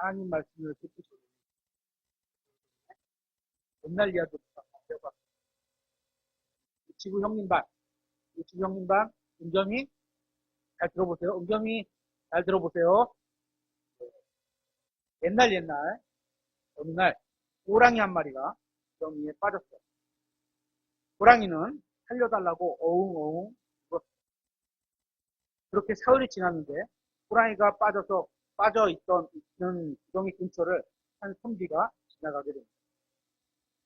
하나님 말씀을 듣기 전에 옛날 이야기부터 배워봤습니다. 유치부 형님 반, 은겸이 잘 들어보세요. 은겸이 잘 들어보세요. 옛날 어느 날 호랑이 한 마리가 구덩이에 빠졌어요. 호랑이는 살려달라고 어웅어웅 울었어요. 그렇게 사흘이 지났는데 호랑이가 있는 구덩이 근처를 한 선비가 지나가게 됩니다.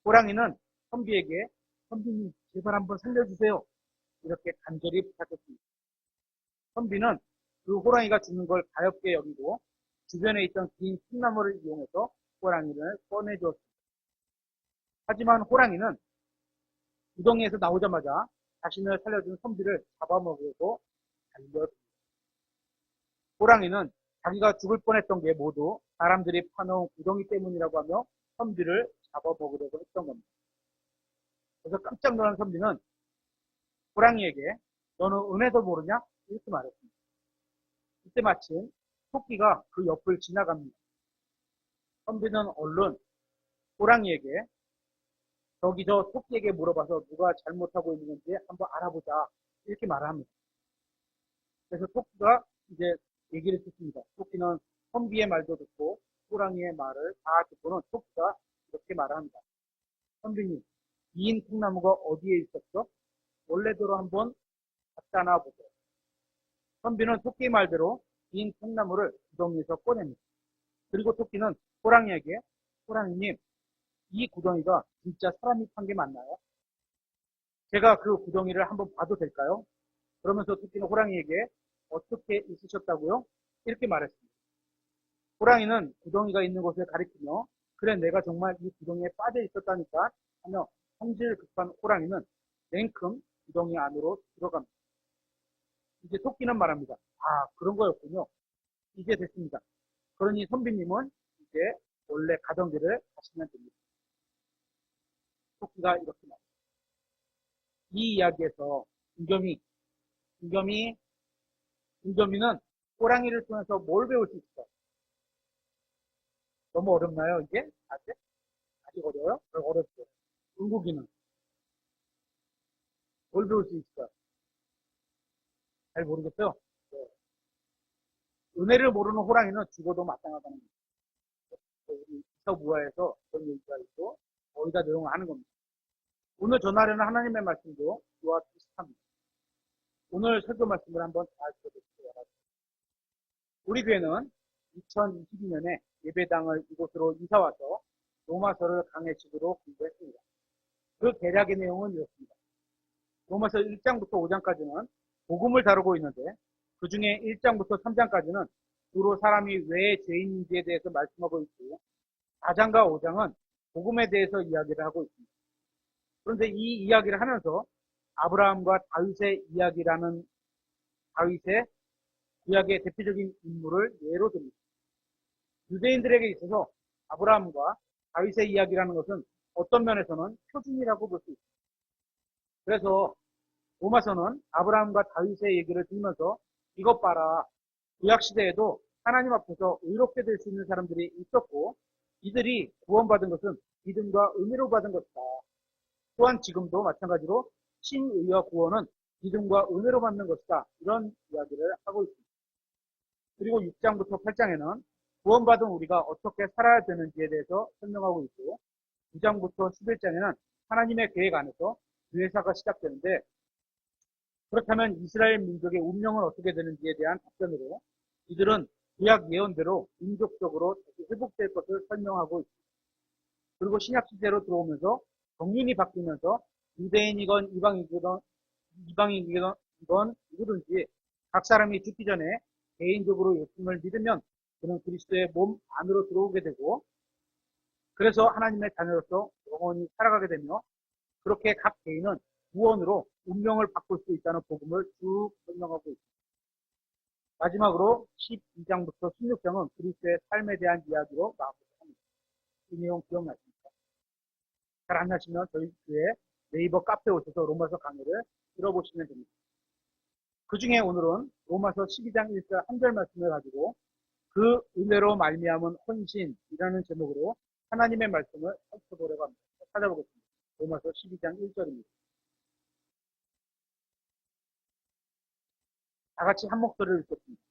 호랑이는 선비에게 선비님 제발 한번 살려주세요. 이렇게 간절히 부탁했습니다. 선비는 그 호랑이가 죽는 걸 가엾게 여기고 주변에 있던 긴 콩나물을 이용해서 호랑이를 꺼내주었습니다. 하지만 호랑이는 구덩이에서 나오자마자 자신을 살려준 선비를 잡아먹으려고 달려듭니다. 호랑이는 자기가 죽을 뻔했던 게 모두 사람들이 파놓은 구덩이 때문이라고 하며 선비를 잡아먹으려고 했던 겁니다. 그래서 깜짝 놀란 선비는 호랑이에게 너는 은혜도 모르냐? 이렇게 말했습니다. 이때 마침 토끼가 그 옆을 지나갑니다. 선비는 얼른 호랑이에게 저기 저 토끼에게 물어봐서 누가 잘못하고 있는 건지 한번 알아보자 이렇게 말합니다. 그래서 토끼가 이제 얘기를 듣습니다. 토끼는 선비의 말도 듣고 호랑이의 말을 다 듣고는 토끼가 이렇게 말합니다. 선비님, 긴 콩나무가 어디에 있었죠? 원래대로 한번 갖다 놔보세요. 선비는 토끼의 말대로 긴 콩나무를 구덩이에서 꺼냅니다. 그리고 토끼는 호랑이에게 호랑이님, 이 구덩이가 진짜 사람이 판 게 맞나요? 제가 그 구덩이를 한번 봐도 될까요? 그러면서 토끼는 호랑이에게 어떻게 있으셨다고요? 이렇게 말했습니다. 호랑이는 구덩이가 있는 곳을 가리키며 그래 내가 정말 이 구덩이에 빠져 있었다니까 하며 성질 급한 호랑이는 냉큼 구덩이 안으로 들어갑니다. 이제 토끼는 말합니다. 아 그런 거였군요. 이제 됐습니다. 그러니 선비님은 이제 원래 가던 길을 하시면 됩니다. 토끼가 이렇게 말합니다. 이 이야기에서 은겸이는 호랑이를 통해서 뭘 배울 수 있을까요? 너무 어렵나요, 이게? 아직 어려워요? 어렵죠. 은국이는 뭘 배울 수 있을까요? 잘 모르겠어요. 네. 은혜를 모르는 호랑이는 죽어도 마땅하다는 겁니다. 우리 이서부화에서 그런 얘기가 있고 거의 다 내용을 하는 겁니다. 오늘 전하려는 하나님의 말씀도 이와 비슷합니다. 오늘 설교 말씀을 한번 잘 들어보시기 바랍니다. 우리 교회는 2022년에 예배당을 이곳으로 이사와서 로마서를 강해식으로 공부했습니다. 그 개략의 내용은 이렇습니다. 로마서 1장부터 5장까지는 복음을 다루고 있는데 그 중에 1장부터 3장까지는 주로 사람이 왜 죄인인지에 대해서 말씀하고 있고 4장과 5장은 복음에 대해서 이야기를 하고 있습니다. 그런데 이 이야기를 하면서 아브라함과 다윗의 이야기라는 다윗의 구약의 대표적인 인물을 예로 듭니다. 유대인들에게 있어서 아브라함과 다윗의 이야기라는 것은 어떤 면에서는 표준이라고 볼 수 있습니다. 그래서 로마서는 아브라함과 다윗의 얘기를 들으면서 이것 봐라. 구약시대에도 하나님 앞에서 의롭게 될 수 있는 사람들이 있었고 이들이 구원받은 것은 믿음과 은혜로 받은 것이다. 또한 지금도 마찬가지로 신의와 구원은 믿음과 은혜로 받는 것이다. 이런 이야기를 하고 있습니다. 그리고 6장부터 8장에는 구원받은 우리가 어떻게 살아야 되는지에 대해서 설명하고 있고 9장부터 11장에는 하나님의 계획 안에서 교회사가 시작되는데 그렇다면 이스라엘 민족의 운명은 어떻게 되는지에 대한 답변으로 이들은 구약 예언대로 민족적으로 다시 회복될 것을 설명하고 있습니다. 그리고 신약 시대로 들어오면서 정륜이 바뀌면서 유대인이건 이방인이건 누구든지 각 사람이 죽기 전에 개인적으로 예수님을 믿으면 그는 그리스도의 몸 안으로 들어오게 되고 그래서 하나님의 자녀로서 영원히 살아가게 되며 그렇게 각 개인은 구원으로 운명을 바꿀 수 있다는 복음을 쭉 설명하고 있습니다. 마지막으로 12장부터 16장은 그리스도의 삶에 대한 이야기로 마무리합니다. 이 내용 기억나십니까? 잘 안 나시면 저희 교회 네이버 카페에 오셔서 로마서 강의를 들어보시면 됩니다. 그 중에 오늘은 로마서 12장 1절 한 절 말씀을 가지고 그 은혜로 말미암은 헌신이라는 제목으로 하나님의 말씀을 살펴보려고 합니다. 찾아보겠습니다. 로마서 12장 1절입니다. 다 같이 한 목소리를 읽겠습니다.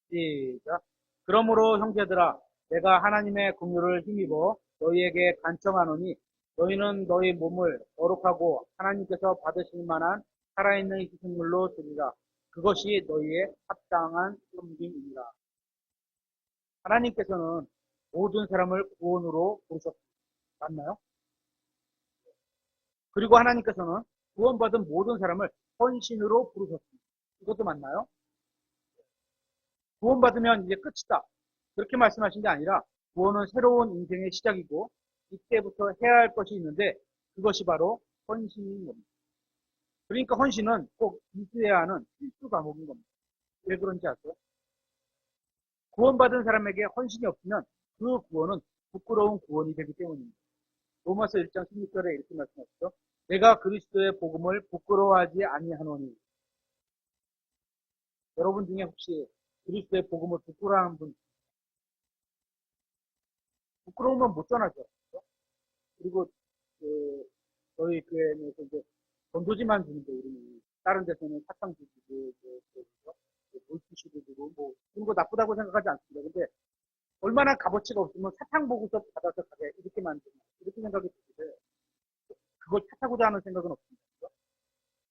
시작. 그러므로 형제들아, 내가 하나님의 긍휼을 힘입어 너희에게 간청하노니 너희는 너희 몸을 거룩하고 하나님께서 받으실 만한 살아있는 희생물로 드리라. 그것이 너희의 합당한 섬김이니라. 하나님께서는 모든 사람을 구원으로 부르셨습니다. 맞나요? 그리고 하나님께서는 구원받은 모든 사람을 헌신으로 부르셨습니다. 이것도 맞나요? 구원받으면 이제 끝이다. 그렇게 말씀하신 게 아니라 구원은 새로운 인생의 시작이고 이때부터 해야 할 것이 있는데 그것이 바로 헌신인 겁니다. 그러니까 헌신은 꼭 있어야 하는 필수 과목인 겁니다. 왜 그런지 아세요? 구원받은 사람에게 헌신이 없으면 그 구원은 부끄러운 구원이 되기 때문입니다. 로마서 1장 16절에 이렇게 말씀하시죠. 내가 그리스도의 복음을 부끄러워하지 아니하노니. 여러분 중에 혹시 그리스도의 복음을 부끄러워하는 분, 부끄러우면 못 전하죠. 그리고 저희 교회에서 이제 전도지만 주는데 우리는 다른 데서는 사탕 주고 물티슈도 주고 뭐 그런 거 나쁘다고 생각하지 않습니다. 근데 얼마나 값어치가 없으면 사탕 보고서 받아서 가게 이렇게 만드냐 이렇게 생각이 드는데 그걸 탓하고자 하는 생각은 없습니다.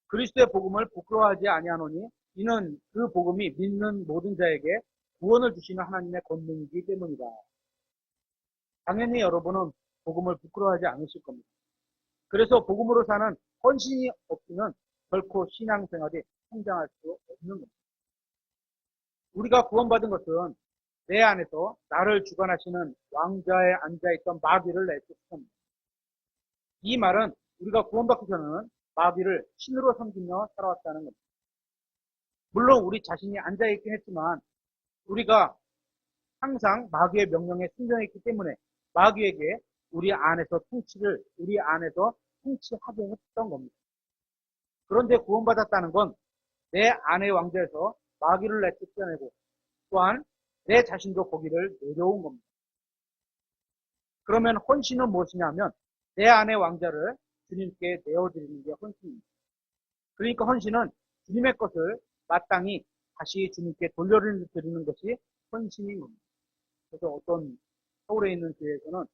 그리스도의 복음을 부끄러워하지 아니하노니 이는 그 복음이 믿는 모든 자에게 구원을 주시는 하나님의 권능이기 때문이다. 당연히 여러분은 복음을 부끄러워하지 않으실 겁니다. 그래서 복음으로 사는 헌신이 없으면 결코 신앙생활이 성장할 수 없는 겁니다. 우리가 구원받은 것은 내 안에서 나를 주관하시는 왕좌에 앉아있던 마귀를 내쫓습니다. 이 말은 우리가 구원받기 전에는 마귀를 신으로 섬기며 살아왔다는 겁니다. 물론 우리 자신이 앉아있긴 했지만 우리가 항상 마귀의 명령에 순종했기 때문에 마귀에게 우리 안에서 통치하게 했던 겁니다. 그런데 구원받았다는 건 내 안의 왕좌에서 마귀를 내쫓아내고 또한 내 자신도 거기를 내려온 겁니다. 그러면 헌신은 무엇이냐면 내 안의 왕좌를 주님께 내어드리는 게 헌신입니다. 그러니까 헌신은 주님의 것을 마땅히 다시 주님께 돌려드리는 것이 헌신인 겁니다. 그래서 어떤 서울에 있는 교회에서는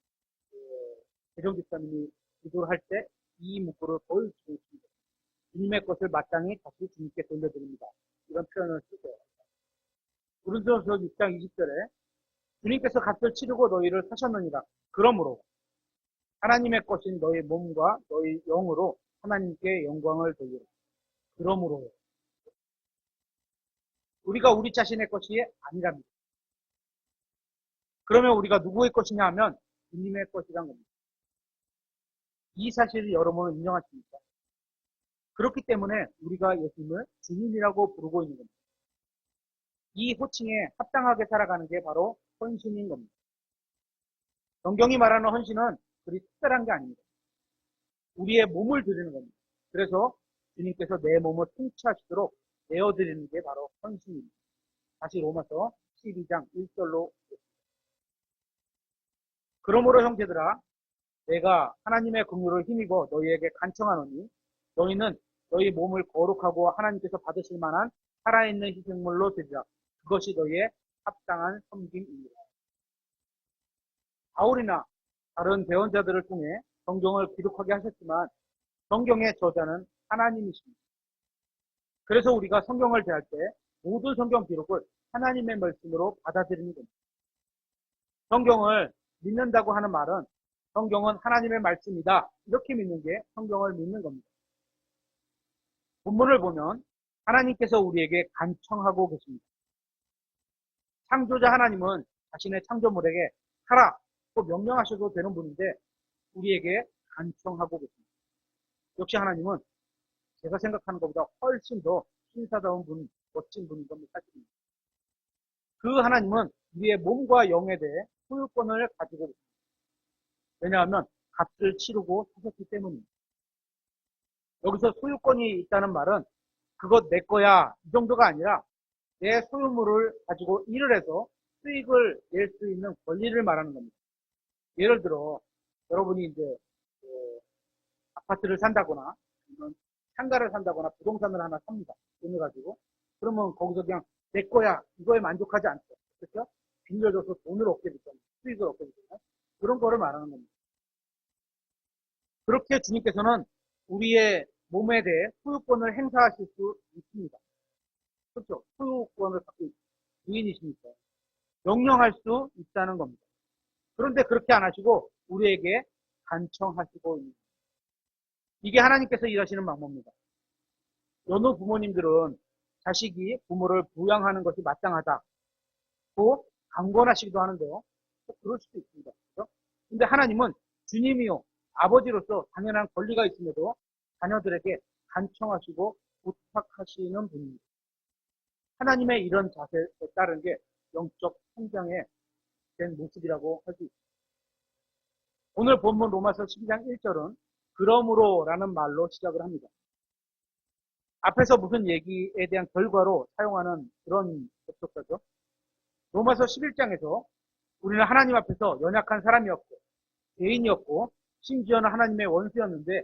대정 집사님이 기도를 할 때 이 문구를 거의 주십니다. 주님의 것을 마땅히 다시 주님께 돌려드립니다. 이런 표현을 쓰세요. 고린도서 6장 20절에 주님께서 값을 치르고 너희를 사셨느니라. 그러므로 하나님의 것인 너희 몸과 너희 영으로 하나님께 영광을 돌리라. 그러므로 우리가 우리 자신의 것이 아니랍니다. 그러면 우리가 누구의 것이냐 하면 주님의 것이란 겁니다. 이 사실을 여러분은 인정하십니까? 그렇기 때문에 우리가 예수님을 주님이라고 부르고 있는 겁니다. 이 호칭에 합당하게 살아가는 게 바로 헌신인 겁니다. 성경이 말하는 헌신은 그리 특별한 게 아닙니다. 우리의 몸을 드리는 겁니다. 그래서 주님께서 내 몸을 통치하시도록 내어드리는 게 바로 헌신입니다. 다시 로마서 12장 1절로 그러므로 형제들아 내가 하나님의 긍휼을 힘입어 너희에게 간청하노니 너희는 너희 몸을 거룩하고 하나님께서 받으실 만한 살아있는 희생물로 드리라. 그것이 너희의 합당한 섬김입니다. 바울이나 다른 대언자들을 통해 성경을 기록하게 하셨지만 성경의 저자는 하나님이십니다. 그래서 우리가 성경을 대할 때 모든 성경 기록을 하나님의 말씀으로 받아들이는 겁니다. 성경을 믿는다고 하는 말은 성경은 하나님의 말씀이다. 이렇게 믿는 게 성경을 믿는 겁니다. 본문을 보면 하나님께서 우리에게 간청하고 계십니다. 창조자 하나님은 자신의 창조물에게 하라 또 명령하셔도 되는 분인데 우리에게 간청하고 계십니다. 역시 하나님은 제가 생각하는 것보다 훨씬 더 신사다운 분, 멋진 분인 건 사실입니다. 그 하나님은 우리의 몸과 영에 대해 소유권을 가지고 있습니다. 왜냐하면 값을 치르고 사셨기 때문입니다. 여기서 소유권이 있다는 말은 그것 내 거야 이 정도가 아니라 내 소유물을 가지고 일을 해서 수익을 낼 수 있는 권리를 말하는 겁니다. 예를 들어 여러분이 이제 아파트를 산다거나 아니면 상가를 산다거나 부동산을 하나 삽니다. 돈을 가지고. 그러면 거기서 그냥 내 거야 이거에 만족하지 않죠. 그렇죠? 빌려줘서 돈을 얻게 되잖아요. 수익을 얻게 되잖아요. 그런 거를 말하는 겁니다. 그렇게 주님께서는 우리의 몸에 대해 소유권을 행사하실 수 있습니다. 그렇죠? 소유권을 갖고 주인이시니까 명령할 수 있다는 겁니다. 그런데 그렇게 안 하시고 우리에게 간청하시고 있는 겁니다. 이게 하나님께서 일하시는 방법입니다. 어느 부모님들은 자식이 부모를 부양하는 것이 마땅하다고 강권하시기도 하는데요. 그럴 수도 있습니다. 그렇죠? 근데 하나님은 주님이요 아버지로서 당연한 권리가 있음에도 자녀들에게 간청하시고 부탁하시는 분입니다. 하나님의 이런 자세에 따른 게 영적 성장의 된 모습이라고 할 수 있습니다. 오늘 본문 로마서 12장 1절은 그러므로 라는 말로 시작을 합니다. 앞에서 무슨 얘기에 대한 결과로 사용하는 그런 접속사죠. 로마서 11장에서 우리는 하나님 앞에서 연약한 사람이었고 죄인이었고 심지어는 하나님의 원수였는데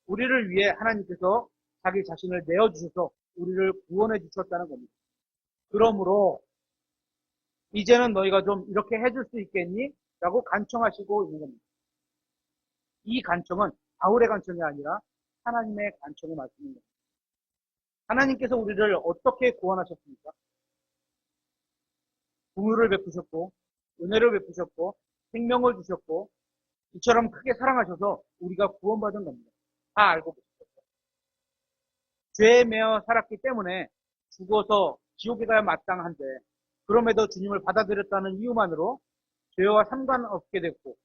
우리를 위해 하나님께서 자기 자신을 내어주셔서 우리를 구원해 주셨다는 겁니다. 그러므로 이제는 너희가 좀 이렇게 해줄 수 있겠니? 라고 간청하시고 있는 겁니다. 이 간청은 바울의 간청이 아니라 하나님의 간청을 말씀입니다. 하나님께서 우리를 어떻게 구원하셨습니까? 긍휼을 베푸셨고 은혜를 베푸셨고 생명을 주셨고 이처럼 크게 사랑하셔서 우리가 구원받은 겁니다. 다 알고 계시죠? 죄에 매어 살았기 때문에 죽어서 지옥에 가야 마땅한데 그럼에도 주님을 받아들였다는 이유만으로 죄와 상관없게 됐고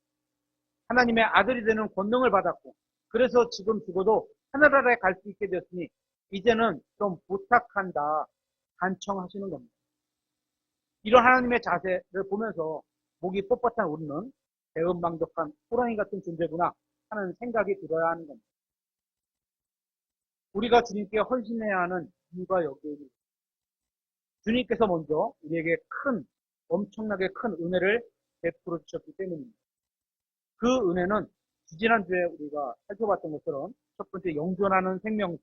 하나님의 아들이 되는 권능을 받았고 그래서 지금 죽어도 하늘나라에 갈 수 있게 되었으니 이제는 좀 부탁한다 간청하시는 겁니다. 이런 하나님의 자세를 보면서 목이 뻣뻣한 우리는 배은망덕한 호랑이 같은 존재구나 하는 생각이 들어야 하는 겁니다. 우리가 주님께 헌신해야 하는 이유가 여기에 있습니다. 주님께서 먼저 우리에게 엄청나게 큰 은혜를 베풀어 주셨기 때문입니다. 그 은혜는 지지난주에 우리가 살펴봤던 것처럼 첫 번째 영존하는 생명수,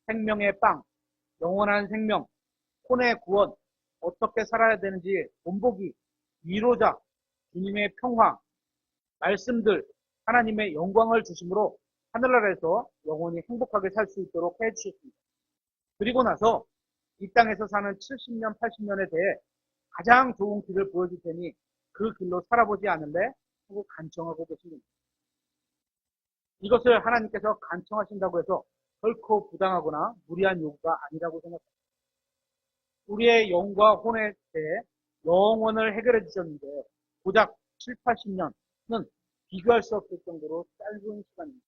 생명의 빵, 영원한 생명, 혼의 구원, 어떻게 살아야 되는지 본보기, 위로자, 주님의 평화, 말씀들, 하나님의 영광을 주심으로 하늘나라에서 영원히 행복하게 살 수 있도록 해주셨습니다. 그리고 나서 이 땅에서 사는 70년, 80년에 대해 가장 좋은 길을 보여줄 테니 그 길로 살아보지 않을래? 하고 간청하고 계십니다. 이것을 하나님께서 간청하신다고 해서 결코 부당하거나 무리한 요구가 아니라고 생각합니다. 우리의 영과 혼에 대해 영원을 해결해 주셨는데 고작 7, 80년은 비교할 수 없을 정도로 짧은 시간입니다.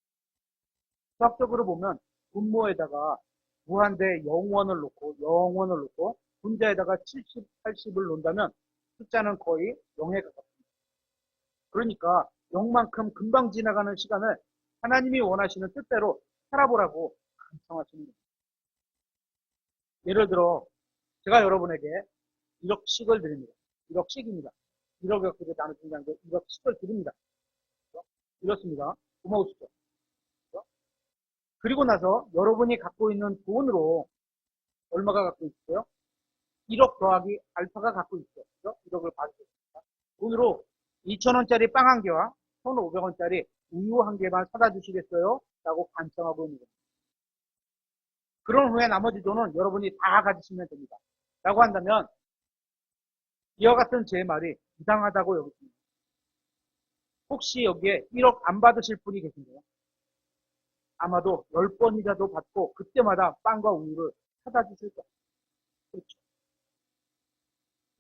수학적으로 보면 분모에다가 무한대 영원을 놓고 분자에다가 70, 80을 놓는다면 숫자는 거의 0에 가깝습니다. 그러니까 0만큼 금방 지나가는 시간을 하나님이 원하시는 뜻대로 살아보라고 간청하시는 겁니다. 예를 들어 제가 여러분에게 1억씩을 드립니다. 1억씩입니다. 1억이 어떻게 나눠진 게 아니고 1억씩을 드립니다. 이렇습니다. 고마우시죠? 그리고 나서 여러분이 갖고 있는 돈으로 얼마가 갖고 있어요? 1억 더하기 알파가 갖고 있어요. 1억을 받고 있습니다. 돈으로 2,000원짜리 빵 한 개와 1,500원짜리 우유 한 개만 사다 주시겠어요? 라고 간청하고 있는 겁니다. 그런 후에 나머지 돈은 여러분이 다 가지시면 됩니다. 라고 한다면 이와 같은 제 말이 이상하다고 여기십니다. 혹시 여기에 1억 안 받으실 분이 계신가요? 아마도 10번이라도 받고 그때마다 빵과 우유를 사다 주실 거예요. 그렇죠.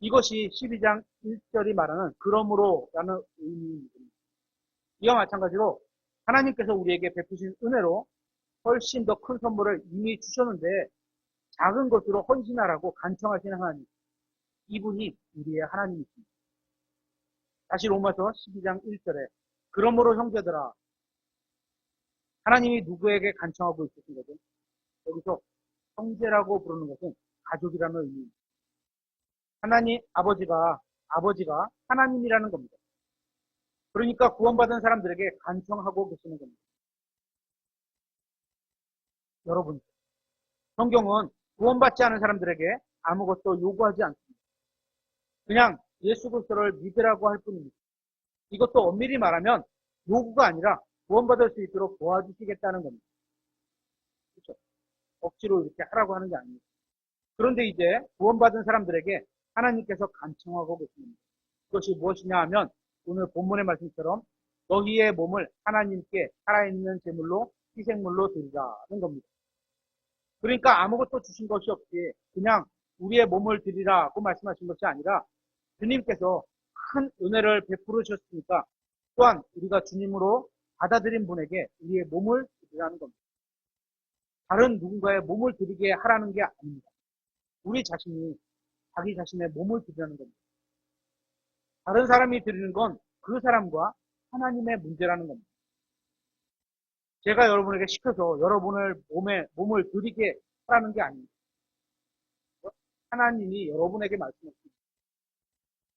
이것이 12장 1절이 말하는 그러므로 라는 의미입니다. 이와 마찬가지로 하나님께서 우리에게 베푸신 은혜로 훨씬 더 큰 선물을 이미 주셨는데 작은 것으로 헌신하라고 간청하시는 하나님. 이분이 우리의 하나님이십니다. 다시 로마서 12장 1절에 그러므로 형제들아 하나님이 누구에게 간청하고 있으신 거죠? 여기서 형제라고 부르는 것은 가족이라는 의미입니다. 하나님 아버지가 아버지가 하나님이라는 겁니다. 그러니까 구원받은 사람들에게 간청하고 계시는 겁니다. 여러분, 성경은 구원받지 않은 사람들에게 아무것도 요구하지 않습니다. 그냥 예수 그리스도를 믿으라고 할 뿐입니다. 이것도 엄밀히 말하면 요구가 아니라 구원받을 수 있도록 도와주시겠다는 겁니다. 그렇죠? 억지로 이렇게 하라고 하는 게 아닙니다. 그런데 이제 구원받은 사람들에게 하나님께서 간청하고 계십니다. 그것이 무엇이냐 하면 오늘 본문의 말씀처럼 너희의 몸을 하나님께 살아있는 제물로 희생물로 드리라는 겁니다. 그러니까 아무것도 주신 것이 없이 그냥 우리의 몸을 드리라고 말씀하신 것이 아니라 주님께서 큰 은혜를 베풀으셨으니까 또한 우리가 주님으로 받아들인 분에게 우리의 몸을 드리라는 겁니다. 다른 누군가의 몸을 드리게 하라는 게 아닙니다. 우리 자신이 자기 자신의 몸을 드리라는 겁니다. 다른 사람이 드리는 건 그 사람과 하나님의 문제라는 겁니다. 제가 여러분에게 시켜서 여러분을 몸을 드리게 하라는 게 아닙니다. 하나님이 여러분에게 말씀하십니다.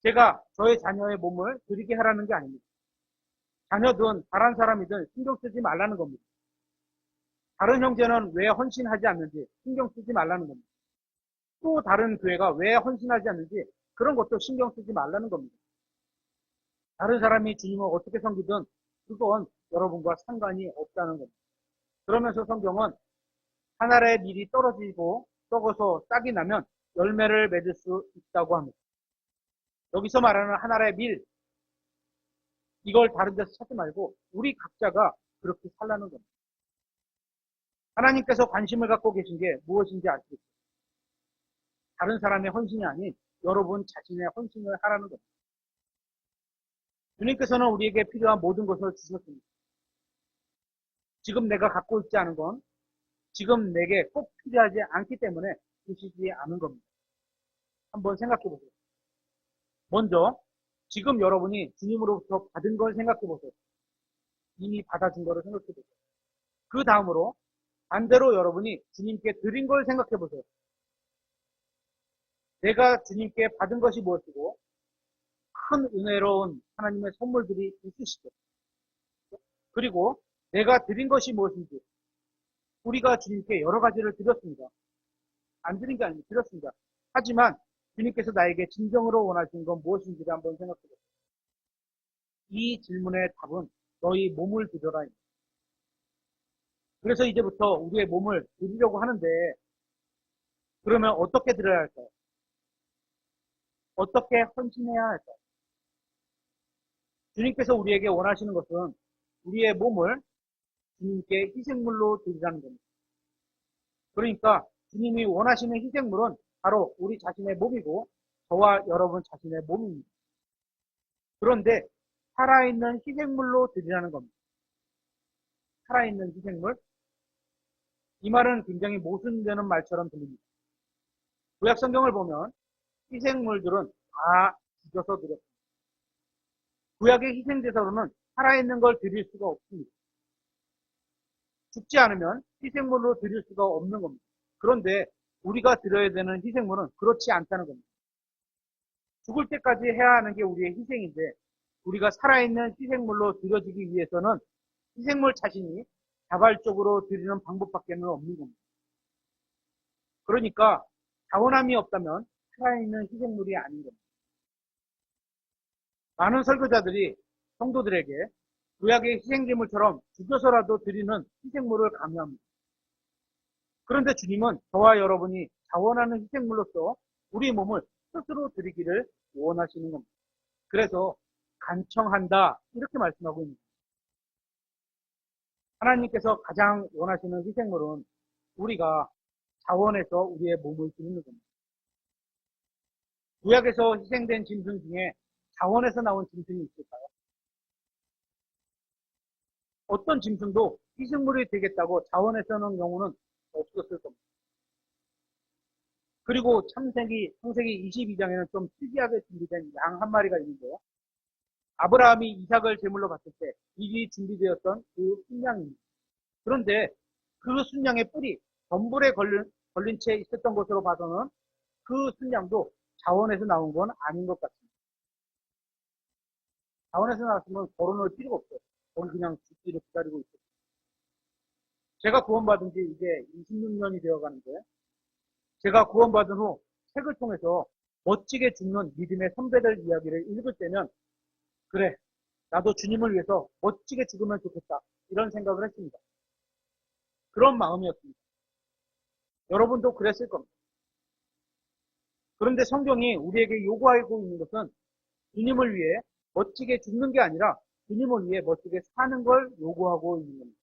제가 저의 자녀의 몸을 드리게 하라는 게 아닙니다. 자녀든 다른 사람이든 신경 쓰지 말라는 겁니다. 다른 형제는 왜 헌신하지 않는지 신경 쓰지 말라는 겁니다. 또 다른 교회가 왜 헌신하지 않는지 그런 것도 신경 쓰지 말라는 겁니다. 다른 사람이 주님을 어떻게 섬기든 그건 여러분과 상관이 없다는 겁니다. 그러면서 성경은 하늘의 밀이 떨어지고 썩어서 싹이 나면 열매를 맺을 수 있다고 합니다. 여기서 말하는 하늘의 밀, 이걸 다른 데서 찾지 말고 우리 각자가 그렇게 살라는 겁니다. 하나님께서 관심을 갖고 계신 게 무엇인지 아시겠죠? 다른 사람의 헌신이 아닌 여러분 자신의 헌신을 하라는 겁니다. 주님께서는 우리에게 필요한 모든 것을 주셨습니다. 지금 내가 갖고 있지 않은 건 지금 내게 꼭 필요하지 않기 때문에 주시지 않은 겁니다. 한번 생각해 보세요. 먼저 지금 여러분이 주님으로부터 받은 걸 생각해 보세요. 이미 받아준 거를 생각해 보세요. 그 다음으로 반대로 여러분이 주님께 드린 걸 생각해 보세요. 내가 주님께 받은 것이 무엇이고 큰 은혜로운 하나님의 선물들이 있으시죠. 그리고 내가 드린 것이 무엇인지 우리가 주님께 여러 가지를 드렸습니다. 안 드린 게 아니고 드렸습니다. 하지만 주님께서 나에게 진정으로 원하시는 건 무엇인지를 한번 생각해 보세요. 이 질문의 답은 너희 몸을 드려라. 그래서 이제부터 우리의 몸을 드리려고 하는데 그러면 어떻게 드려야 할까요? 어떻게 헌신해야 할까요? 주님께서 우리에게 원하시는 것은 우리의 몸을 주님께 희생물로 드리라는 겁니다. 그러니까 주님이 원하시는 희생물은 바로 우리 자신의 몸이고 저와 여러분 자신의 몸입니다. 그런데 살아있는 희생물로 드리라는 겁니다. 살아있는 희생물? 이 말은 굉장히 모순되는 말처럼 들립니다. 구약 성경을 보면 희생물들은 다 죽여서 드렸습니다. 구약의 희생제사로는 살아있는 걸 드릴 수가 없습니다. 죽지 않으면 희생물로 드릴 수가 없는 겁니다. 그런데 우리가 드려야 되는 희생물은 그렇지 않다는 겁니다. 죽을 때까지 해야 하는 게 우리의 희생인데 우리가 살아있는 희생물로 드려지기 위해서는 희생물 자신이 자발적으로 드리는 방법밖에 없는 겁니다. 그러니까 자원함이 없다면 살아있는 희생물이 아닌 겁니다. 많은 설교자들이 성도들에게 구약의 희생제물처럼 죽여서라도 드리는 희생물을 강요합니다. 그런데 주님은 저와 여러분이 자원하는 희생물로서 우리 몸을 스스로 드리기를 원하시는 겁니다. 그래서 간청한다 이렇게 말씀하고 있습니다. 하나님께서 가장 원하시는 희생물은 우리가 자원해서 우리의 몸을 드리는 겁니다. 구약에서 희생된 짐승 중에 자원에서 나온 짐승이 있을까요? 어떤 짐승도 희생물이 되겠다고 자원해서 나온 경우는 없었을 겁니다. 그리고 창세기 22장에는 좀 특이하게 준비된 양 한 마리가 있는데요. 아브라함이 이삭을 제물로 바칠 때 미리 준비되었던 그 순양입니다. 그런데 그 순양의 뿔이 덤불에 걸린 채 있었던 것으로 봐서는 그 순양도 자원에서 나온 건 아닌 것 같습니다. 자원에서 나왔으면 거론할 필요가 없어요. 거기 그냥 죽기를 기다리고 있어요. 제가 구원받은 지 이제 26년이 되어 가는데, 제가 구원받은 후 책을 통해서 멋지게 죽는 믿음의 선배들 이야기를 읽을 때면, 그래, 나도 주님을 위해서 멋지게 죽으면 좋겠다. 이런 생각을 했습니다. 그런 마음이었습니다. 여러분도 그랬을 겁니다. 그런데 성경이 우리에게 요구하고 있는 것은 주님을 위해 멋지게 죽는 게 아니라 주님을 위해 멋지게 사는 걸 요구하고 있는 겁니다.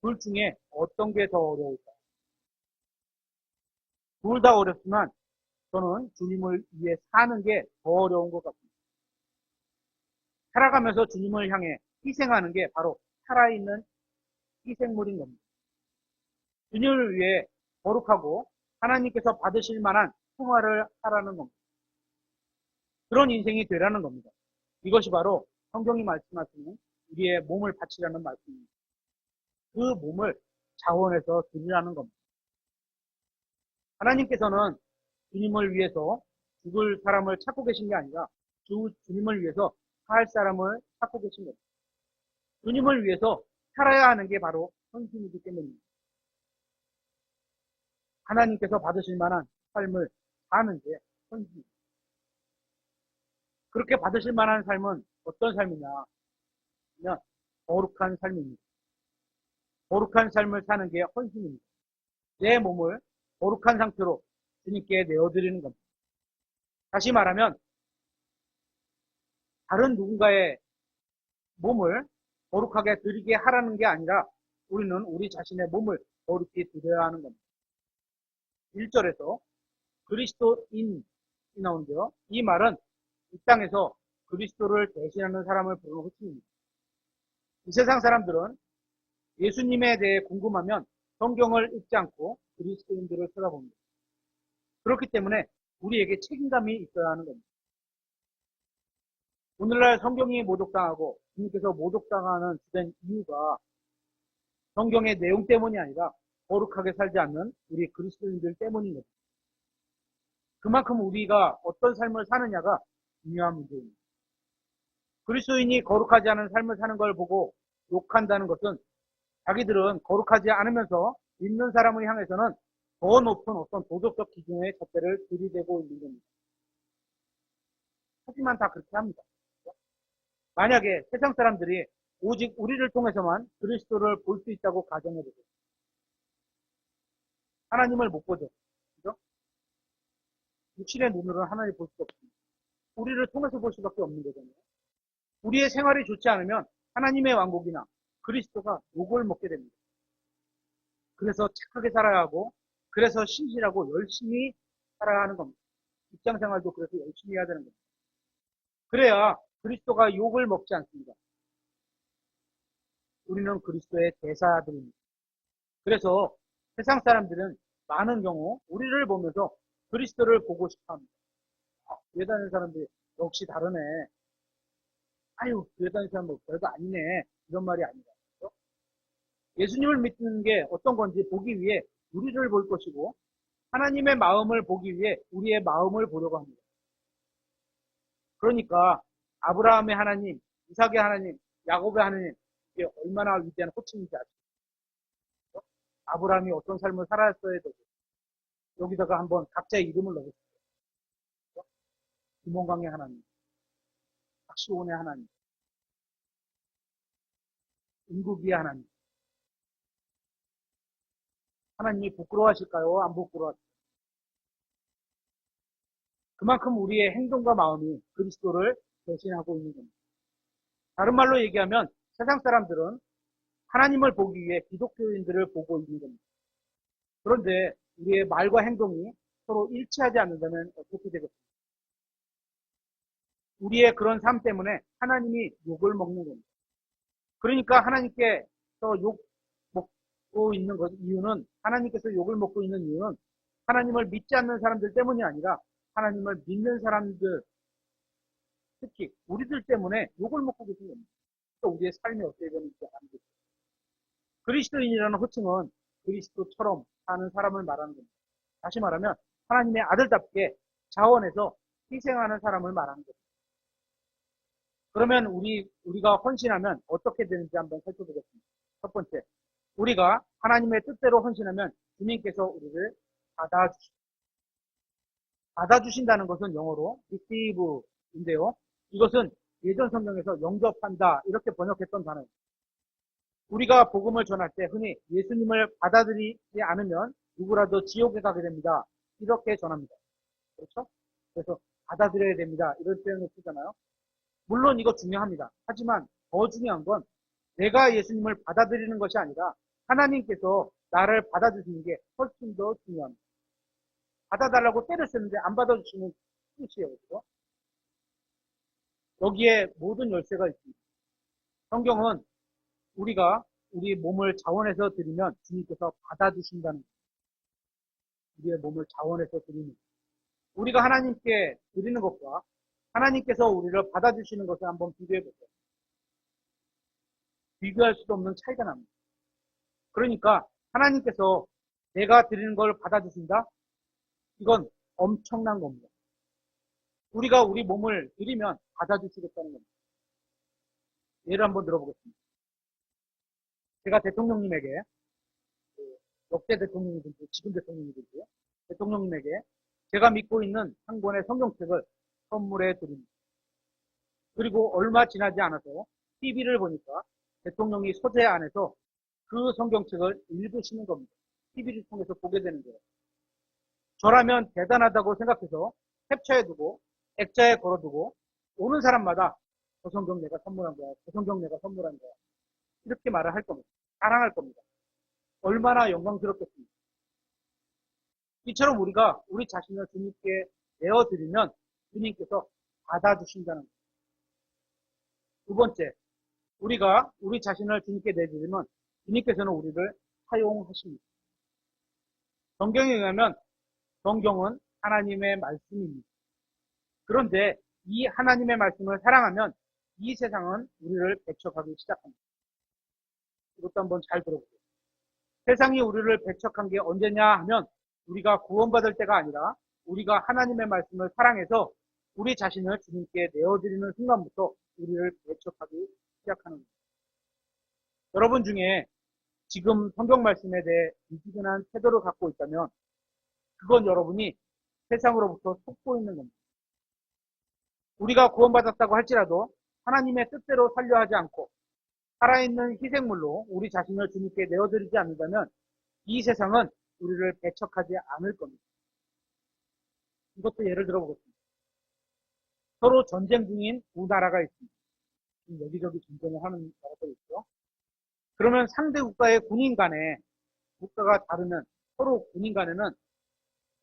둘 중에 어떤 게 더 어려울까요? 둘 다 어렵지만 저는 주님을 위해 사는 게 더 어려운 것 같습니다. 살아가면서 주님을 향해 희생하는 게 바로 살아있는 희생물인 겁니다. 주님을 위해 거룩하고 하나님께서 받으실 만한 생활을 하라는 겁니다. 그런 인생이 되라는 겁니다. 이것이 바로 성경이 말씀하시는 우리의 몸을 바치라는 말씀입니다. 그 몸을 자원해서 드리라는 겁니다. 하나님께서는 주님을 위해서 죽을 사람을 찾고 계신 게 아니라 주님을 위해서 살 사람을 찾고 계신 겁니다. 주님을 위해서 살아야 하는 게 바로 헌신이기 때문입니다. 하나님께서 받으실 만한 삶을 사는 게 헌신입니다. 그렇게 받으실 만한 삶은 어떤 삶이냐? 그냥 거룩한 삶입니다. 거룩한 삶을 사는 게 헌신입니다. 내 몸을 거룩한 상태로 주님께 내어드리는 겁니다. 다시 말하면 다른 누군가의 몸을 거룩하게 드리게 하라는 게 아니라 우리는 우리 자신의 몸을 거룩히 드려야 하는 겁니다. 1절에서 그리스도인이 나오는데요. 이 말은 이 땅에서 그리스도를 대신하는 사람을 부르는 호칭입니다. 이 세상 사람들은 예수님에 대해 궁금하면 성경을 읽지 않고 그리스도인들을 쳐다봅니다. 그렇기 때문에 우리에게 책임감이 있어야 하는 겁니다. 오늘날 성경이 모독당하고 주님께서 모독당하는 주된 이유가 성경의 내용 때문이 아니라 거룩하게 살지 않는 우리 그리스도인들 때문인 겁니다. 그만큼 우리가 어떤 삶을 사느냐가 중요한 문제입니다. 그리스도인이 거룩하지 않은 삶을 사는 걸 보고 욕한다는 것은 자기들은 거룩하지 않으면서 믿는 사람을 향해서는 더 높은 어떤 도덕적 기준의 잣대를 들이대고 있는 겁니다. 하지만 다 그렇게 합니다. 만약에 세상 사람들이 오직 우리를 통해서만 그리스도를 볼 수 있다고 가정해보세요. 하나님을 못 보죠. 그죠? 육신의 눈으로는 하나님을 볼 수 없습니다. 우리를 통해서 볼 수밖에 없는 거잖아요. 우리의 생활이 좋지 않으면 하나님의 왕국이나 그리스도가 욕을 먹게 됩니다. 그래서 착하게 살아야 하고, 그래서 신실하고 열심히 살아야 하는 겁니다. 직장 생활도 그래서 열심히 해야 되는 겁니다. 그래야 그리스도가 욕을 먹지 않습니다. 우리는 그리스도의 대사들입니다. 그래서 세상 사람들은 많은 경우 우리를 보면서 그리스도를 보고 싶어 합니다. 교회 다니는 사람들이 역시 다르네. 아유, 교회 다니는 사람 뭐 별거 아니네. 이런 말이 아니라. 예수님을 믿는 게 어떤 건지 보기 위해 우리를 볼 것이고 하나님의 마음을 보기 위해 우리의 마음을 보려고 합니다. 그러니까 아브라함의 하나님, 이삭의 하나님, 야곱의 하나님 이게 얼마나 위대한 호칭인지 아시죠? 아브라함이 어떤 삶을 살았어야 되고 여기다가 한번 각자의 이름을 넣었어요. 김원광의 하나님, 박시온의 하나님, 임국이의 하나님. 하나님이 부끄러워하실까요? 안 부끄러워하실까요? 그만큼 우리의 행동과 마음이 그리스도를 대신하고 있는 겁니다. 다른 말로 얘기하면 세상 사람들은 하나님을 보기 위해 기독교인들을 보고 있는 겁니다. 그런데 우리의 말과 행동이 서로 일치하지 않는다면 어떻게 되겠습니까? 우리의 그런 삶 때문에 하나님이 욕을 먹는 겁니다. 그러니까 하나님께서 욕 먹고 있는 이유는 하나님께서 욕을 먹고 있는 이유는 하나님을 믿지 않는 사람들 때문이 아니라 하나님을 믿는 사람들 특히 우리들 때문에 욕을 먹고 계신 겁니다. 또 우리의 삶이 어떻게 되는지 아는 거죠. 그리스도인이라는 호칭은 그리스도처럼 사는 사람을 말하는 겁니다. 다시 말하면 하나님의 아들답게 자원해서 희생하는 사람을 말하는 겁니다. 그러면 우리가 헌신하면 어떻게 되는지 한번 살펴보겠습니다. 첫 번째, 우리가 하나님의 뜻대로 헌신하면 주님께서 우리를 받아주신다는 것은 영어로 receive인데요. 이것은 예전 성경에서 영접한다 이렇게 번역했던 단어입니다. 우리가 복음을 전할 때 흔히 예수님을 받아들이지 않으면 누구라도 지옥에 가게 됩니다. 이렇게 전합니다. 그렇죠? 그래서 받아들여야 됩니다. 이런 표현을 쓰잖아요. 물론 이거 중요합니다. 하지만 더 중요한 건 내가 예수님을 받아들이는 것이 아니라 하나님께서 나를 받아주시는 게 훨씬 더 중요합니다. 받아달라고 때를 쓰는데 안 받아주시는 뜻이에요. 그죠? 여기에 모든 열쇠가 있습니다. 성경은 우리가 우리 몸을 자원해서 드리면 주님께서 받아주신다는 거예요. 우리의 몸을 자원해서 드리는 거예요. 우리가 하나님께 드리는 것과 하나님께서 우리를 받아주시는 것을 한번 비교해 보세요. 비교할 수도 없는 차이가 납니다. 그러니까 하나님께서 내가 드리는 걸 받아주신다? 이건 엄청난 겁니다. 우리가 우리 몸을 드리면 받아주시겠다는 겁니다. 예를 한번 들어보겠습니다. 제가 대통령님에게, 역대 대통령이든지 지금 대통령이든지 대통령님에게 제가 믿고 있는 한 권의 성경책을 선물해 드립니다. 그리고 얼마 지나지 않아서 TV를 보니까 대통령이 서재 안에서 그 성경책을 읽으시는 겁니다. TV를 통해서 보게 되는 거예요. 저라면 대단하다고 생각해서 캡처해두고 액자에 걸어두고 오는 사람마다 저 성경 내가 선물한 거야. 저 성경 내가 선물한 거야. 이렇게 말을 할 겁니다. 자랑할 겁니다. 얼마나 영광스럽겠습니까? 이처럼 우리가 우리 자신을 주님께 내어드리면 주님께서 받아주신다는 거예요. 두 번째, 우리가 우리 자신을 주님께 내드리면 주님께서는 우리를 사용하십니다. 성경에 의하면 성경은 하나님의 말씀입니다. 그런데 이 하나님의 말씀을 사랑하면 이 세상은 우리를 배척하기 시작합니다. 이것도 한번 잘 들어보세요. 세상이 우리를 배척한 게 언제냐 하면 우리가 구원받을 때가 아니라 우리가 하나님의 말씀을 사랑해서 우리 자신을 주님께 내어드리는 순간부터 우리를 배척하기 시작하는 겁니다. 여러분 중에 지금 성경 말씀에 대해 미지근한 태도를 갖고 있다면 그건 여러분이 세상으로부터 속고 있는 겁니다. 우리가 구원받았다고 할지라도 하나님의 뜻대로 살려 하지 않고 살아있는 희생물로 우리 자신을 주님께 내어드리지 않는다면 이 세상은 우리를 배척하지 않을 겁니다. 이것도 예를 들어보겠습니다. 서로 전쟁 중인 두 나라가 있습니다. 여기저기 전쟁을 하는 나라들이 있죠. 그러면 상대 국가의 군인 간에 국가가 다르면 서로 군인 간에는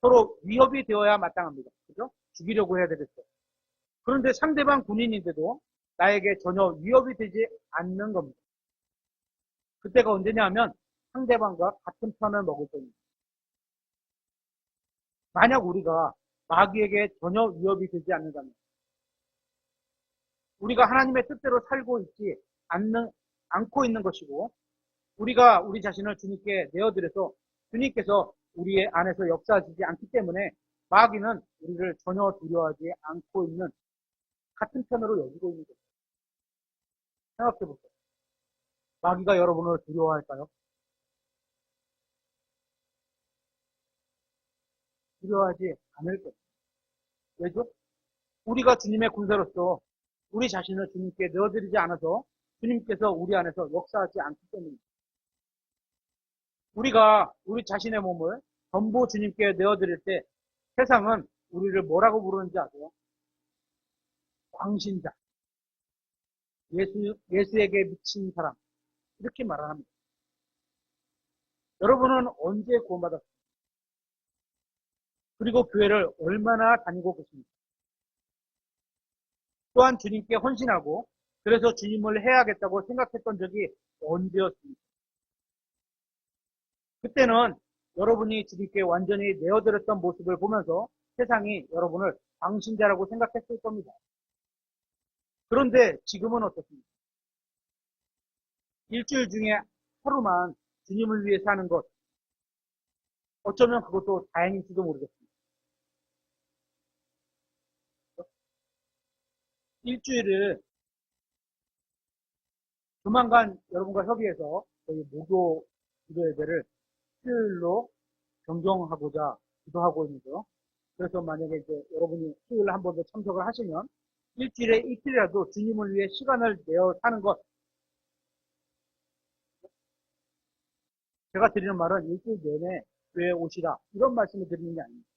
서로 위협이 되어야 마땅합니다. 그죠? 죽이려고 해야 되겠죠. 그런데 상대방 군인인데도 나에게 전혀 위협이 되지 않는 겁니다. 그때가 언제냐 하면 상대방과 같은 편을 먹을 때입니다. 만약 우리가 마귀에게 전혀 위협이 되지 않는다면 우리가 하나님의 뜻대로 살고 있지 않고 있는 것이고 우리가 우리 자신을 주님께 내어드려서 주님께서 우리 안에서 역사하시지 않기 때문에 마귀는 우리를 전혀 두려워하지 않고 있는 같은 편으로 여기고 있는 거죠. 생각해 보세요. 마귀가 여러분을 두려워할까요? 두려워하지 않을 거예요. 왜죠? 우리가 주님의 군사로서 우리 자신을 주님께 내어드리지 않아서 주님께서 우리 안에서 역사하지 않기 때문입니다. 우리가 우리 자신의 몸을 전부 주님께 내어드릴 때 세상은 우리를 뭐라고 부르는지 아세요? 광신자, 예수에게 미친 사람 이렇게 말을 합니다. 여러분은 언제 구원받았습니까? 그리고 교회를 얼마나 다니고 계십니까? 또한 주님께 헌신하고 그래서 주님을 해야겠다고 생각했던 적이 언제였습니까? 그때는 여러분이 주님께 완전히 내어드렸던 모습을 보면서 세상이 여러분을 광신자라고 생각했을 겁니다. 그런데 지금은 어떻습니까? 일주일 중에 하루만 주님을 위해 사는 것, 어쩌면 그것도 다행일지도 모르겠습니다. 일주일을 조만간 여러분과 협의해서 저희 모교 기도 예배를 수요일로 변경하고자 기도하고 있는데요. 그래서 만약에 이제 여러분이 수요일에 한 번 더 참석을 하시면 일주일에 이틀이라도 주님을 위해 시간을 내어 사는 것. 제가 드리는 말은 일주일 내내 교회에 오시라 이런 말씀을 드리는 게 아닙니다.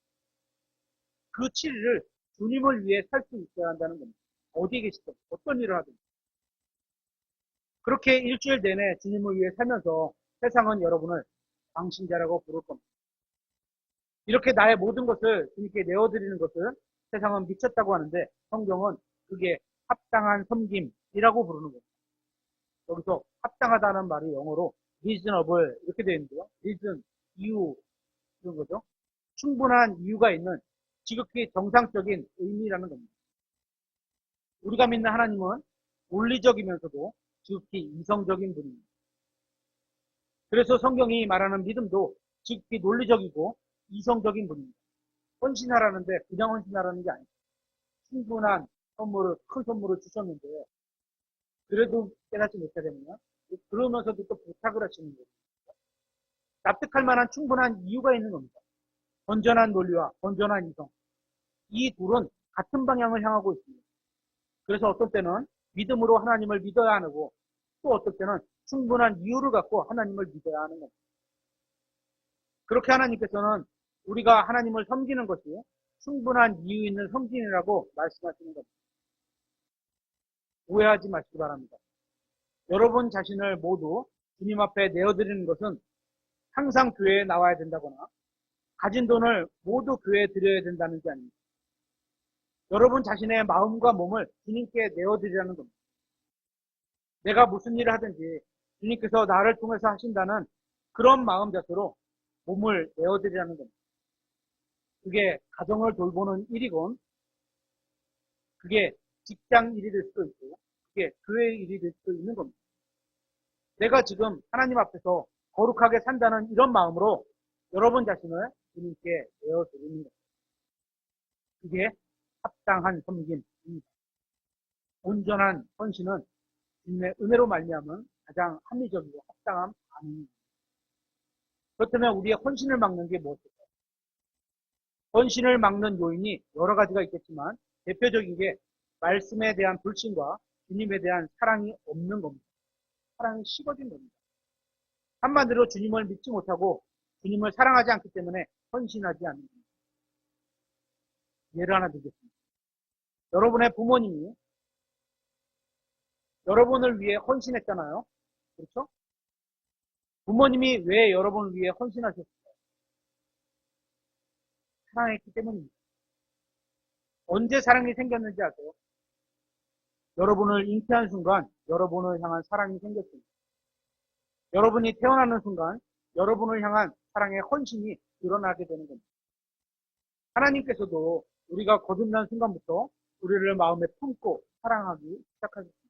그 7일을 주님을 위해 살 수 있어야 한다는 겁니다. 어디에 계시든 어떤 일을 하든 그렇게 일주일 내내 주님을 위해 살면서 세상은 여러분을 당신자라고 부를 겁니다. 이렇게 나의 모든 것을 주님께 내어드리는 것을 세상은 미쳤다고 하는데 성경은 그게 합당한 섬김이라고 부르는 겁니다. 여기서 합당하다는 말이 영어로 reasonable 이렇게 되어 있는데요. reason, 이유 이런 거죠. 충분한 이유가 있는 지극히 정상적인 의미라는 겁니다. 우리가 믿는 하나님은 논리적이면서도 지극히 이성적인 분입니다. 그래서 성경이 말하는 믿음도 지극히 논리적이고 이성적인 분입니다. 헌신하라는데 그냥 헌신하라는 게 아니에요. 충분한 선물을, 큰 선물을 주셨는데 그래도 깨닫지 못하겠느냐? 그러면서도 또 부탁을 하시는 거예요. 납득할 만한 충분한 이유가 있는 겁니다. 건전한 논리와 건전한 이성. 이 둘은 같은 방향을 향하고 있습니다. 그래서 어떤 때는 믿음으로 하나님을 믿어야 하고 또 어떤 때는 충분한 이유를 갖고 하나님을 믿어야 하는 겁니다. 그렇게 하나님께서는 우리가 하나님을 섬기는 것이 충분한 이유 있는 섬김이라고 말씀하시는 겁니다. 오해하지 마시기 바랍니다. 여러분 자신을 모두 주님 앞에 내어드리는 것은 항상 교회에 나와야 된다거나 가진 돈을 모두 교회에 드려야 된다는 게 아닙니다. 여러분 자신의 마음과 몸을 주님께 내어드리라는 겁니다. 내가 무슨 일을 하든지 주님께서 나를 통해서 하신다는 그런 마음 자세로 몸을 내어드리라는 겁니다. 그게 가정을 돌보는 일이건 그게 직장 일이 될 수도 있고 그게 교회 일이 될 수도 있는 겁니다. 내가 지금 하나님 앞에서 거룩하게 산다는 이런 마음으로 여러분 자신을 주님께 내어드리는 겁니다. 그게 합당한 섬김입니다. 온전한 헌신은 주님의 은혜로 말미암은 가장 합리적이고 합당한 반응입니다. 그렇다면 우리의 헌신을 막는 게 무엇일까요? 헌신을 막는 요인이 여러 가지가 있겠지만 대표적인 게 말씀에 대한 불신과 주님에 대한 사랑이 없는 겁니다. 사랑이 식어진 겁니다. 한마디로 주님을 믿지 못하고 주님을 사랑하지 않기 때문에 헌신하지 않는 겁니다. 예를 하나 드리겠습니다. 여러분의 부모님이 여러분을 위해 헌신했잖아요. 그렇죠? 부모님이 왜 여러분을 위해 헌신하셨을까요? 사랑했기 때문입니다. 언제 사랑이 생겼는지 아세요? 여러분을 잉태한 순간 여러분을 향한 사랑이 생겼습니다. 여러분이 태어나는 순간 여러분을 향한 사랑의 헌신이 드러나게 되는 겁니다. 하나님께서도 우리가 거듭난 순간부터 우리를 마음에 품고 사랑하기 시작하셨습니다.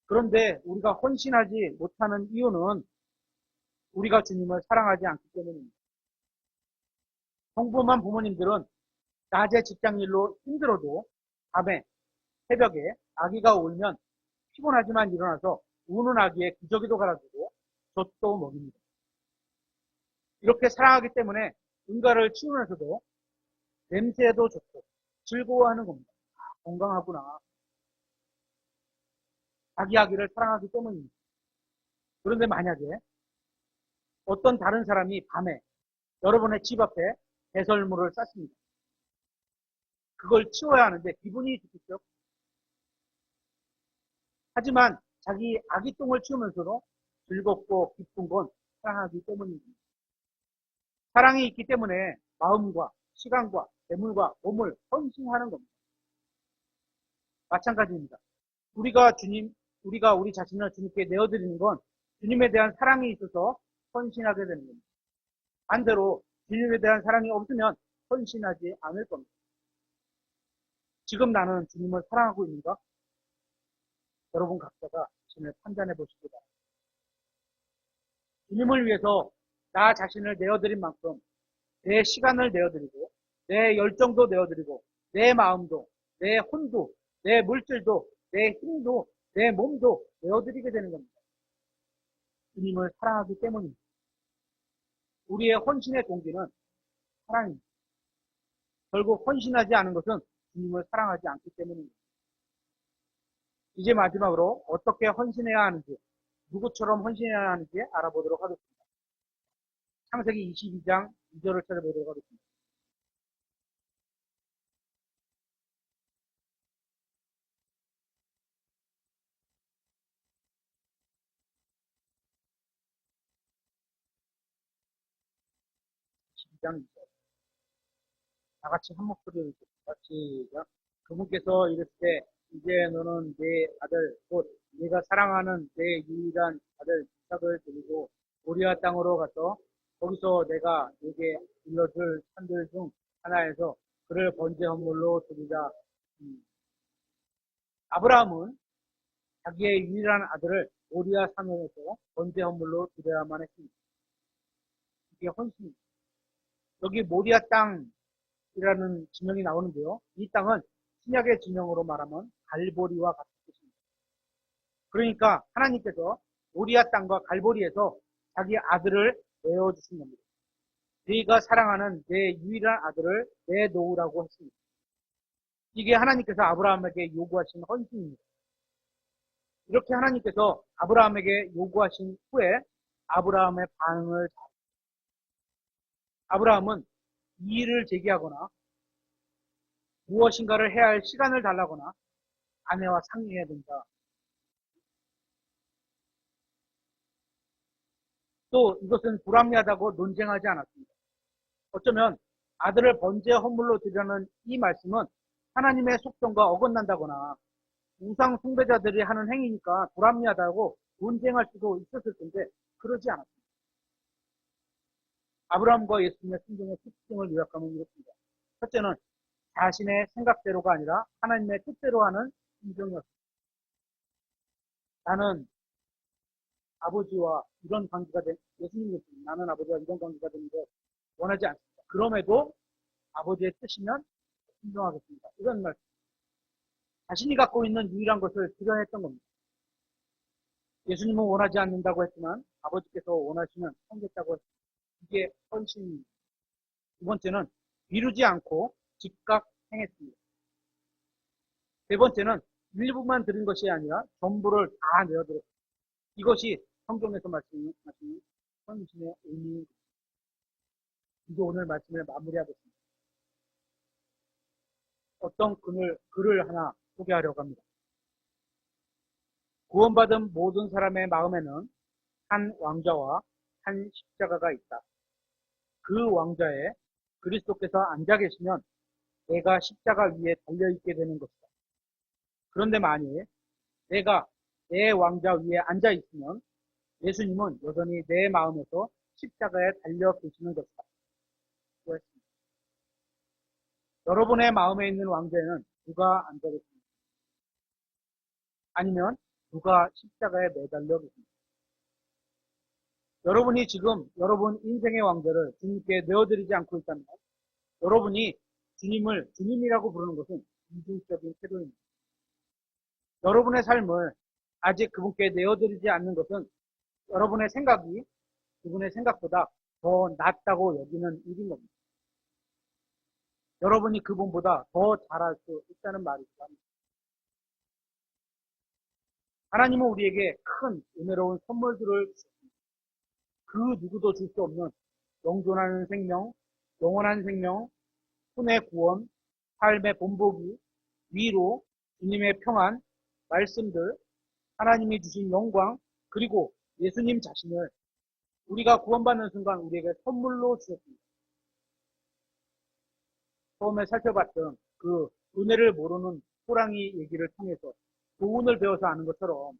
그런데 우리가 헌신하지 못하는 이유는 우리가 주님을 사랑하지 않기 때문입니다. 평범한 부모님들은 낮에 직장일로 힘들어도 밤에 새벽에 아기가 울면 피곤하지만 일어나서 우는 아기의 기저귀도 갈아주고 젖도 먹입니다. 이렇게 사랑하기 때문에 응가를 치우면서도 냄새도 좋고 즐거워하는 겁니다. 건강하구나. 자기 아기를 사랑하기 때문입니다. 그런데 만약에 어떤 다른 사람이 밤에 여러분의 집 앞에 배설물을 쌌습니다. 그걸 치워야 하는데 기분이 좋겠죠? 하지만 자기 아기 똥을 치우면서도 즐겁고 기쁜 건 사랑하기 때문입니다. 사랑이 있기 때문에 마음과 시간과 재물과 몸을 헌신하는 겁니다. 마찬가지입니다. 우리가 우리 자신을 주님께 내어드리는 건 주님에 대한 사랑이 있어서 헌신하게 되는 겁니다. 반대로 주님에 대한 사랑이 없으면 헌신하지 않을 겁니다. 지금 나는 주님을 사랑하고 있는가? 여러분 각자가 자신을 판단해 보시기 바랍니다. 주님을 위해서 나 자신을 내어드린 만큼 내 시간을 내어드리고 내 열정도 내어드리고 내 마음도 내 혼도 내 물질도 내 힘도 내 몸도 내어드리게 되는 겁니다. 주님을 사랑하기 때문입니다. 우리의 헌신의 동기는 사랑입니다. 결국 헌신하지 않은 것은 주님을 사랑하지 않기 때문입니다. 이제 마지막으로 어떻게 헌신해야 하는지, 누구처럼 헌신해야 하는지 알아보도록 하겠습니다. 창세기 22장 2절을 찾아보도록 하겠습니다. 다 같이 한 목소리로 시작. 그분께서 이르시되 이제 너는 내 아들 곧 네가 사랑하는 내 유일한 아들 이삭을 데리고 모리아 땅으로 가서 거기서 내가 네게 일러줄 산들 중 하나에서 그를 번제 헌물로 드리라. 아브라함은 자기의 유일한 아들을 모리아 산에서 번제 헌물로 드려야만 했습니다. 이게 헌신입니다. 여기 모리아 땅이라는 지명이 나오는데요. 이 땅은 신약의 지명으로 말하면 갈보리와 같은 뜻입니다. 그러니까 하나님께서 모리아 땅과 갈보리에서 자기 아들을 내어주신 겁니다. 네가 사랑하는 내 유일한 아들을 내놓으라고 했습니다. 이게 하나님께서 아브라함에게 요구하신 헌신입니다. 이렇게 하나님께서 아브라함에게 요구하신 후에 아브라함의 반응을 아브라함은 이의를 제기하거나 무엇인가를 해야 할 시간을 달라거나 아내와 상의해야 된다. 또 이것은 불합리하다고 논쟁하지 않았습니다. 어쩌면 아들을 번제 헌물로 드리라는 이 말씀은 하나님의 속성과 어긋난다거나 우상 숭배자들이 하는 행위니까 불합리하다고 논쟁할 수도 있었을 텐데 그러지 않았습니다. 아브라함과 예수님의 순종의 특징을 요약하면 이렇습니다. 첫째는 자신의 생각대로가 아니라 하나님의 뜻대로 하는 순종이었습니다. 나는 아버지와 이런 관계가 예수님이 나는 아버지와 이런 관계가 되는 걸 원하지 않습니다. 그럼에도 아버지의 뜻이면 순종하겠습니다. 이런 말씀. 자신이 갖고 있는 유일한 것을 드러냈던 겁니다. 예수님은 원하지 않는다고 했지만 아버지께서 원하시면 하겠다고 했습니다. 이게 헌신입니다. 두 번째는 미루지 않고 즉각 행했습니다. 세 번째는 일부만 드린 것이 아니라 전부를 다 내어드렸습니다. 이것이 성경에서 말씀하시는 헌신의 의미입니다. 이제 오늘 말씀을 마무리하겠습니다. 어떤 글을 하나 소개하려고 합니다. 구원받은 모든 사람의 마음에는 한 왕좌와 한 십자가가 있다. 그 왕좌에 그리스도께서 앉아 계시면 내가 십자가 위에 달려있게 되는 것이다. 그런데 만일 내가 내 왕좌 위에 앉아 있으면 예수님은 여전히 내 마음에서 십자가에 달려 계시는 것이다. 그랬습니다. 여러분의 마음에 있는 왕좌에는 누가 앉아 계십니까? 아니면 누가 십자가에 매달려 계십니까? 여러분이 지금 여러분 인생의 왕좌를 주님께 내어드리지 않고 있다면 여러분이 주님을 주님이라고 부르는 것은 이중적인 태도입니다. 여러분의 삶을 아직 그분께 내어드리지 않는 것은 여러분의 생각이 그분의 생각보다 더 낫다고 여기는 일인 겁니다. 여러분이 그분보다 더 잘할 수 있다는 말이죠. 하나님은 우리에게 큰 은혜로운 선물들을 주셨습니다. 그 누구도 줄 수 없는 영존하는 생명, 영원한 생명, 손의 구원, 삶의 본보기, 위로, 주님의 평안, 말씀들, 하나님이 주신 영광, 그리고 예수님 자신을 우리가 구원받는 순간 우리에게 선물로 주셨습니다. 처음에 살펴봤던 그 은혜를 모르는 호랑이 얘기를 통해서 교훈을 배워서 아는 것처럼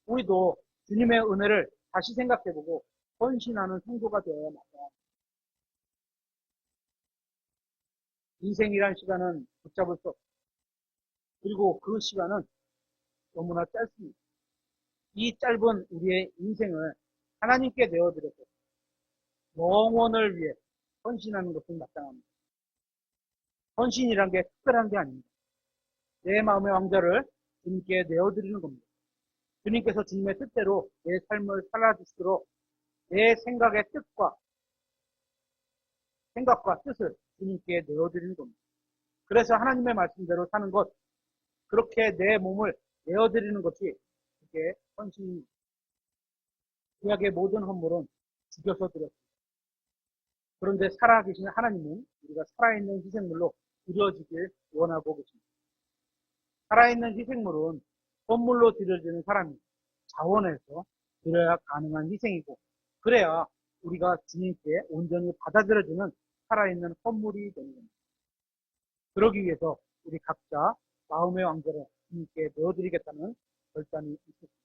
우리도 주님의 은혜를 다시 생각해보고 헌신하는 성도가 되어야 합니다. 인생이란 시간은 붙잡을 수 없습니다. 그리고 그 시간은 너무나 짧습니다. 이 짧은 우리의 인생을 하나님께 내어드려서 영원을 위해 헌신하는 것은 마땅합니다. 헌신이란 게 특별한 게 아닙니다. 내 마음의 왕좌를 주님께 내어드리는 겁니다. 주님께서 주님의 뜻대로 내 삶을 살아주시도록 내 생각과 뜻을 주님께 내어드리는 겁니다. 그래서 하나님의 말씀대로 사는 것, 그렇게 내 몸을 내어드리는 것이 그게 헌신입니다. 구약의 모든 헌물은 죽여서 드렸습니다. 그런데 살아계신 하나님은 우리가 살아있는 희생물로 드려지길 원하고 계십니다. 살아있는 희생물은 헌물로 드려지는 사람이 자원해서 드려야 가능한 희생이고, 그래야 우리가 주님께 온전히 받아들여지는 살아있는 헌물이 되는 겁니다. 그러기 위해서 우리 각자 마음의 왕자를 주님께 내어드리겠다는 결단이 있습니다.